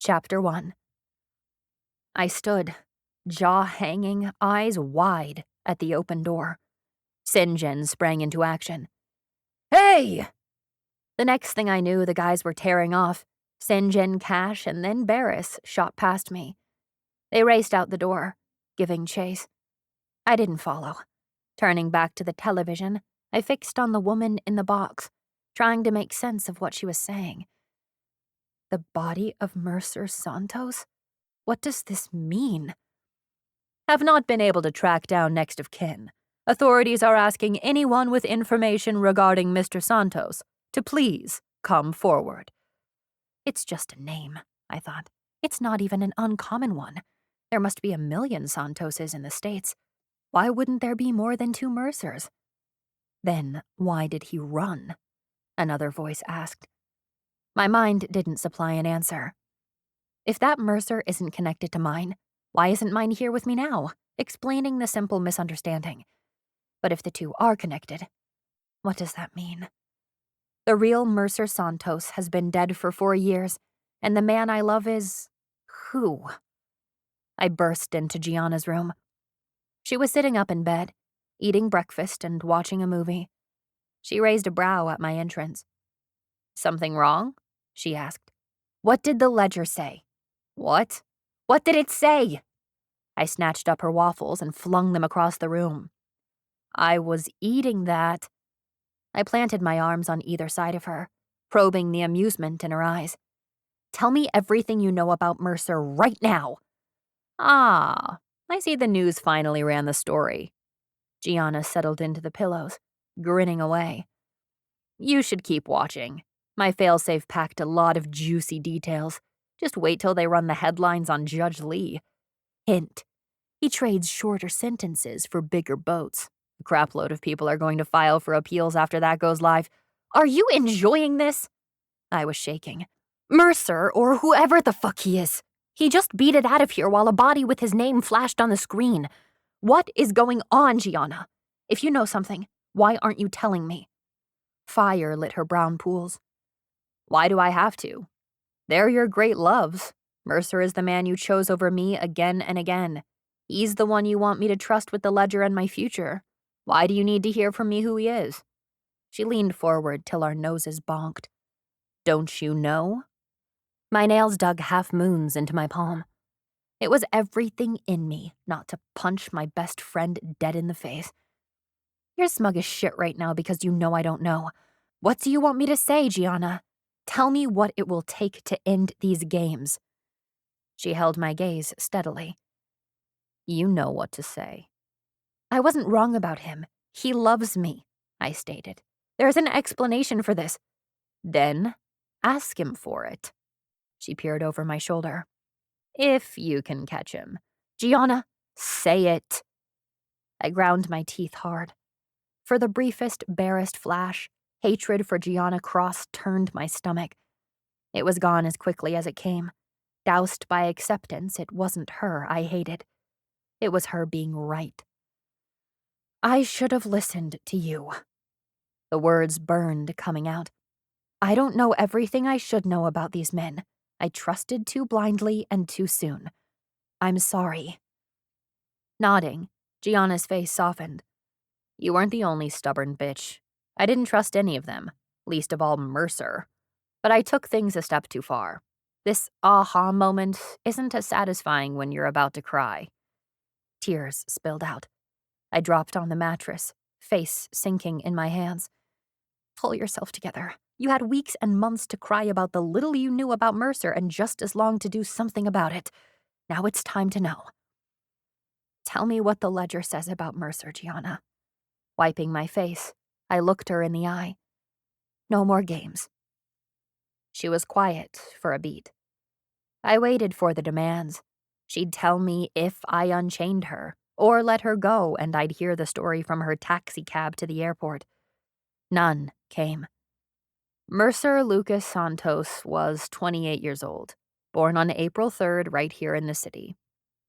Chapter 1. I stood, jaw hanging, eyes wide, at the open door. Sinjin sprang into action. "Hey!" The next thing I knew, the guys were tearing off. Sinjin, Cash, and then Barris shot past me. They raced out the door, giving chase. I didn't follow. Turning back to the television, I fixed on the woman in the box, trying to make sense of what she was saying. The body of Mercer Santos? What does this mean? Have not been able to track down next of kin. Authorities are asking anyone with information regarding Mr. Santos to please come forward. It's just a name, I thought. It's not even an uncommon one. There must be 1,000,000 Santoses in the States. Why wouldn't there be more than 2 Mercers? Then why did he run? Another voice asked. My mind didn't supply an answer. If that Mercer isn't connected to mine, why isn't mine here with me now, explaining the simple misunderstanding? But if the two are connected, what does that mean? The real Mercer Santos has been dead for 4 years, and the man I love is... who? I burst into Gianna's room. She was sitting up in bed, eating breakfast and watching a movie. She raised a brow at my entrance. "Something wrong?" she asked. "What did the ledger say?" "What? What did it say?" I snatched up her waffles and flung them across the room. "I was eating that." I planted my arms on either side of her, probing the amusement in her eyes. "Tell me everything you know about Mercer right now." "Ah, I see the news finally ran the story." Gianna settled into the pillows, grinning away. "You should keep watching. My failsafe packed a lot of juicy details. Just wait till they run the headlines on Judge Lee. Hint, he trades shorter sentences for bigger boats. A crapload of people are going to file for appeals after that goes live. Are you enjoying this?" I was shaking. "Mercer, or whoever the fuck he is. He just beat it out of here while a body with his name flashed on the screen. What is going on, Gianna? If you know something, why aren't you telling me?" Fire lit her brown pools. "Why do I have to? They're your great loves. Mercer is the man you chose over me again and again. He's the one you want me to trust with the ledger and my future. Why do you need to hear from me who he is?" She leaned forward till our noses bonked. "Don't you know?" My nails dug half moons into my palm. It was everything in me not to punch my best friend dead in the face. "You're smug as shit right now because you know I don't know. What do you want me to say, Gianna? Tell me what it will take to end these games." She held my gaze steadily. "You know what to say." "I wasn't wrong about him. He loves me," I stated. "There's an explanation for this." "Then ask him for it." She peered over my shoulder. "If you can catch him." "Gianna, say it." I ground my teeth hard. For the briefest, barest flash, hatred for Gianna Cross turned my stomach. It was gone as quickly as it came. Doused by acceptance, it wasn't her I hated. It was her being right. "I should have listened to you." The words burned coming out. "I don't know everything I should know about these men. I trusted too blindly and too soon. I'm sorry." Nodding, Gianna's face softened. "You weren't the only stubborn bitch. I didn't trust any of them, least of all Mercer. But I took things a step too far. This aha moment isn't as satisfying when you're about to cry." Tears spilled out. I dropped on the mattress, face sinking in my hands. "Pull yourself together. You had weeks and months to cry about the little you knew about Mercer and just as long to do something about it. Now it's time to know." "Tell me what the ledger says about Mercer, Gianna." Wiping my face, I looked her in the eye. "No more games." She was quiet for a beat. I waited for the demands. She'd tell me if I unchained her, or let her go and I'd hear the story from her taxi cab to the airport. None came. Mercer Lucas Santos was 28 years old, born on April 3rd right here in the city.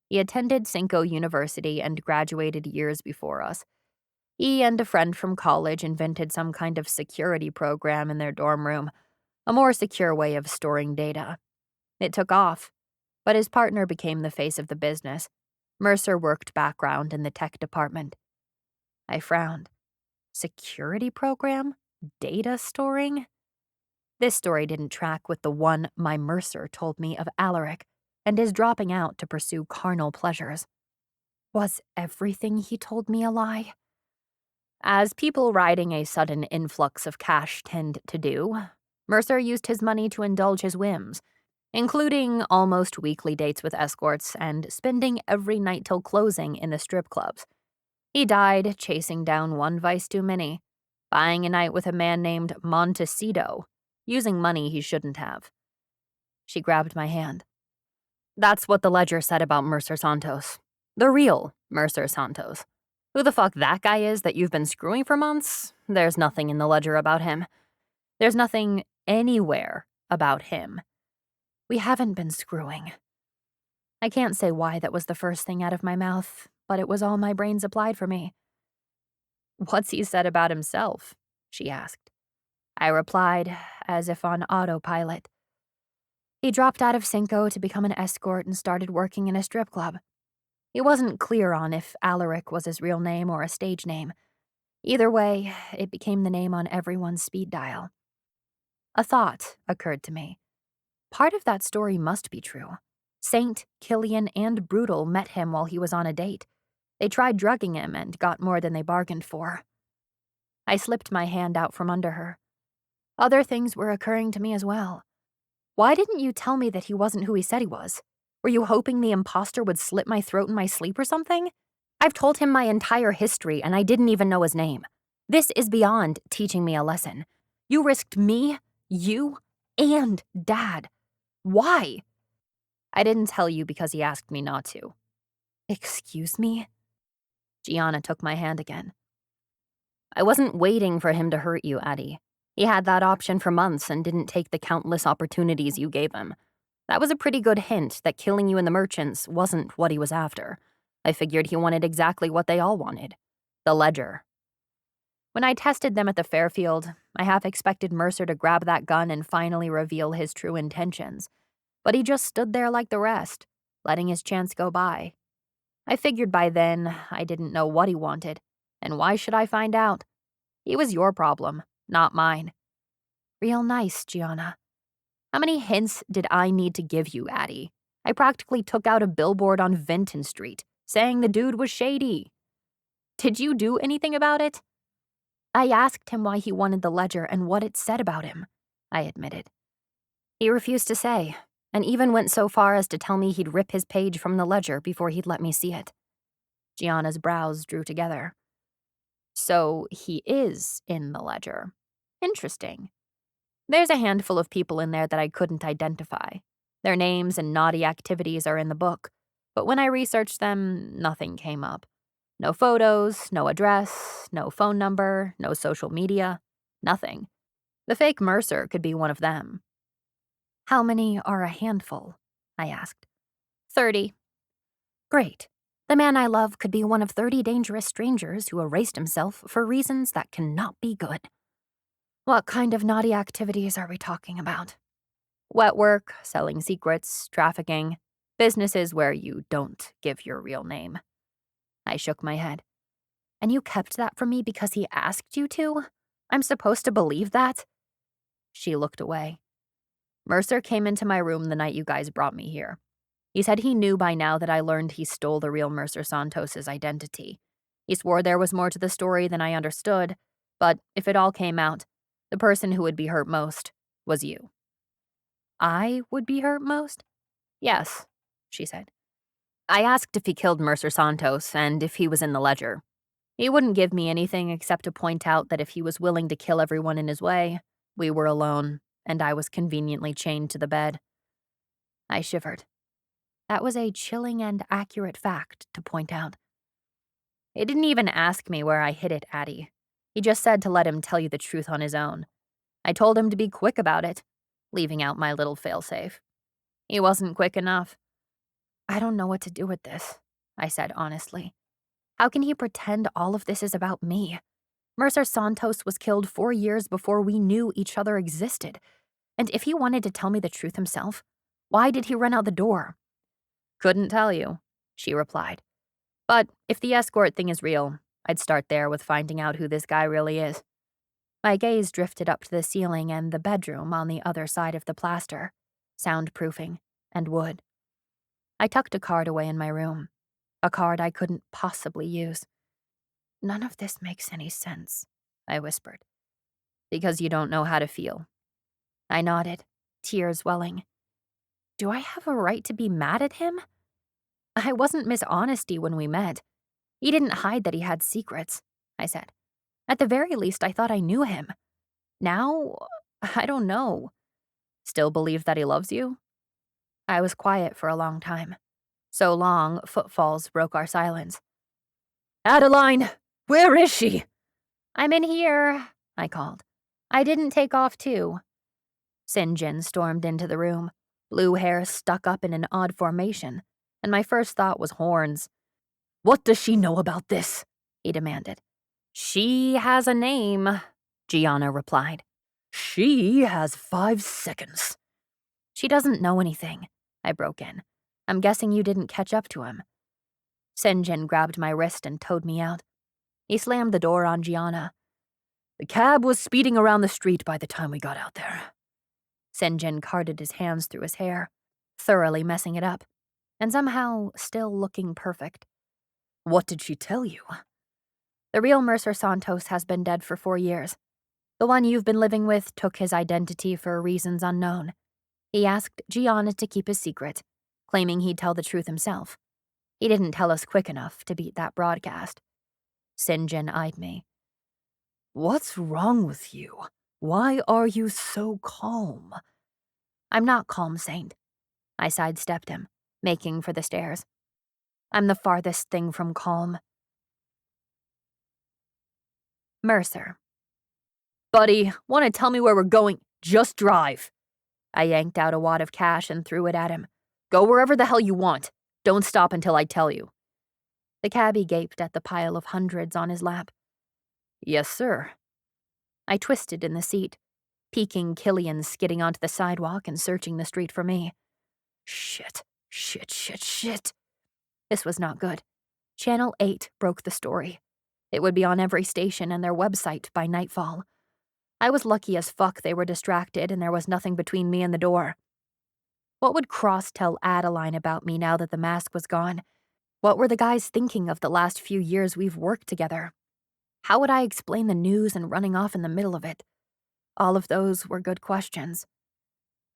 He attended Cinco University and graduated years before us. He and a friend from college invented some kind of security program in their dorm room, a more secure way of storing data. It took off, but his partner became the face of the business. Mercer worked background in the tech department. I frowned. Security program? Data storing? This story didn't track with the one my Mercer told me of Alaric and his dropping out to pursue carnal pleasures. Was everything he told me a lie? As people riding a sudden influx of cash tend to do, Mercer used his money to indulge his whims, including almost weekly dates with escorts and spending every night till closing in the strip clubs. He died chasing down one vice too many, buying a night with a man named Montecito, using money he shouldn't have. She grabbed my hand. That's what the ledger said about Mercer Santos. The real Mercer Santos. Who the fuck that guy is that you've been screwing for months? There's nothing in the ledger about him. There's nothing anywhere about him. We haven't been screwing. I can't say why that was the first thing out of my mouth, but it was all my brain supplied for me. What's he said about himself? She asked. I replied, as if on autopilot. He dropped out of Cinco to become an escort and started working in a strip club. He wasn't clear on if Alaric was his real name or a stage name. Either way, it became the name on everyone's speed dial. A thought occurred to me. Part of that story must be true. Saint, Killian, and Brutal met him while he was on a date. They tried drugging him and got more than they bargained for. I slipped my hand out from under her. Other things were occurring to me as well. Why didn't you tell me that he wasn't who he said he was? Were you hoping the imposter would slit my throat in my sleep or something? I've told him my entire history and I didn't even know his name. This is beyond teaching me a lesson. You risked me, you, and Dad. Why? I didn't tell you because he asked me not to. Excuse me? Gianna took my hand again. I wasn't waiting for him to hurt you, Addie. He had that option for months and didn't take the countless opportunities you gave him. That was a pretty good hint that killing you and the merchants wasn't what he was after. I figured he wanted exactly what they all wanted. The ledger. When I tested them at the Fairfield, I half expected Mercer to grab that gun and finally reveal his true intentions. But he just stood there like the rest, letting his chance go by. I figured by then I didn't know what he wanted, and why should I find out? He was your problem, not mine. Real nice, Gianna. How many hints did I need to give you, Addie? I practically took out a billboard on Vinton Street, saying the dude was shady. Did you do anything about it? I asked him why he wanted the ledger and what it said about him, I admitted. He refused to say, and even went so far as to tell me he'd rip his page from the ledger before he'd let me see it. Gianna's brows drew together. So he is in the ledger. Interesting. There's a handful of people in there that I couldn't identify. Their names and naughty activities are in the book, but when I researched them, nothing came up. No photos, no address, no phone number, no social media, nothing. The fake Mercer could be one of them. How many are a handful? I asked. 30. Great. The man I love could be one of 30 dangerous strangers who erased himself for reasons that cannot be good. What kind of naughty activities are we talking about? Wet work, selling secrets, trafficking, businesses where you don't give your real name. I shook my head. And you kept that from me because he asked you to? I'm supposed to believe that? She looked away. Mercer came into my room the night you guys brought me here. He said he knew by now that I learned he stole the real Mercer Santos's identity. He swore there was more to the story than I understood, but if it all came out, the person who would be hurt most was you. I would be hurt most? Yes, she said. I asked if he killed Mercer Santos and if he was in the ledger. He wouldn't give me anything except to point out that if he was willing to kill everyone in his way, we were alone, and I was conveniently chained to the bed. I shivered. That was a chilling and accurate fact to point out. He didn't even ask me where I hid it, Addie. He just said to let him tell you the truth on his own. I told him to be quick about it, leaving out my little failsafe. He wasn't quick enough. I don't know what to do with this, I said honestly. How can he pretend all of this is about me? Mercer Santos was killed 4 years before we knew each other existed. And if he wanted to tell me the truth himself, Why did he run out the door? Couldn't tell you, she replied. But if the escort thing is real, I'd start there with finding out who this guy really is. My gaze drifted up to the ceiling and the bedroom on the other side of the plaster, soundproofing, and wood. I tucked a card away in my room, a card I couldn't possibly use. None of this makes any sense, I whispered. Because you don't know how to feel. I nodded, tears welling. Do I have a right to be mad at him? I wasn't Miss Honesty when we met. He didn't hide that he had secrets, I said. At the very least, I thought I knew him. Now, I don't know. Still believe that he loves you? I was quiet for a long time. So long, footfalls broke our silence. Adeline, where is she? I'm in here, I called. I didn't take off too. Sinjin stormed into the room, blue hair stuck up in an odd formation, and my first thought was horns. What does she know about this? He demanded. She has a name, Gianna replied. She has 5 seconds. She doesn't know anything, I broke in. I'm guessing you didn't catch up to him. Sinjin grabbed my wrist and towed me out. He slammed the door on Gianna. The cab was speeding around the street by the time we got out there. Sinjin carted his hands through his hair, thoroughly messing it up, and somehow still looking perfect. What did she tell you? The real Mercer Santos has been dead for 4 years. The one you've been living with took his identity for reasons unknown. He asked Gianna to keep his secret, claiming he'd tell the truth himself. He didn't tell us quick enough to beat that broadcast. Sinjin eyed me. What's wrong with you? Why are you so calm? I'm not calm, Saint. I sidestepped him, making for the stairs. I'm the farthest thing from calm. Mercer. Buddy, want to tell me where we're going? Just drive. I yanked out a wad of cash and threw it at him. Go wherever the hell you want. Don't stop until I tell you. The cabbie gaped at the pile of hundreds on his lap. Yes, sir. I twisted in the seat, peeking Killian skidding onto the sidewalk and searching the street for me. Shit. This was not good. Channel 8 broke the story. It would be on every station and their website by nightfall. I was lucky as fuck they were distracted and there was nothing between me and the door. What would Cross tell Adeline about me now that the mask was gone? What were the guys thinking of the last few years we've worked together? How would I explain the news and running off in the middle of it? All of those were good questions.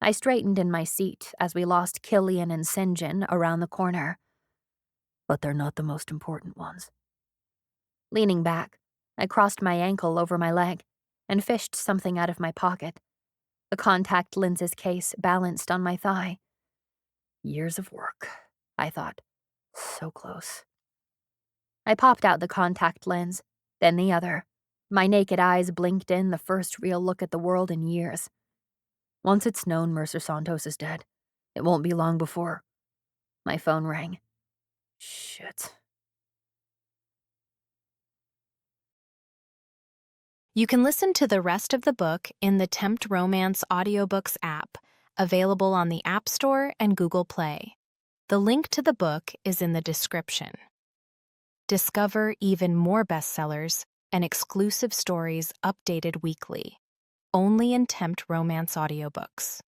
I straightened in my seat as we lost Killian and Sinjin around the corner. But they're not the most important ones. Leaning back, I crossed my ankle over my leg and fished something out of my pocket. A contact lenses case balanced on my thigh. Years of work, I thought. So close. I popped out the contact lens, then the other. My naked eyes blinked in the first real look at the world in years. Once it's known Mercer Santos is dead, it won't be long before. My phone rang. Shit. You can listen to the rest of the book in the Tempt Romance audiobooks app, available on the App Store and Google Play. The link to the book is in the description. Discover even more bestsellers and exclusive stories updated weekly, only in Tempt Romance audiobooks.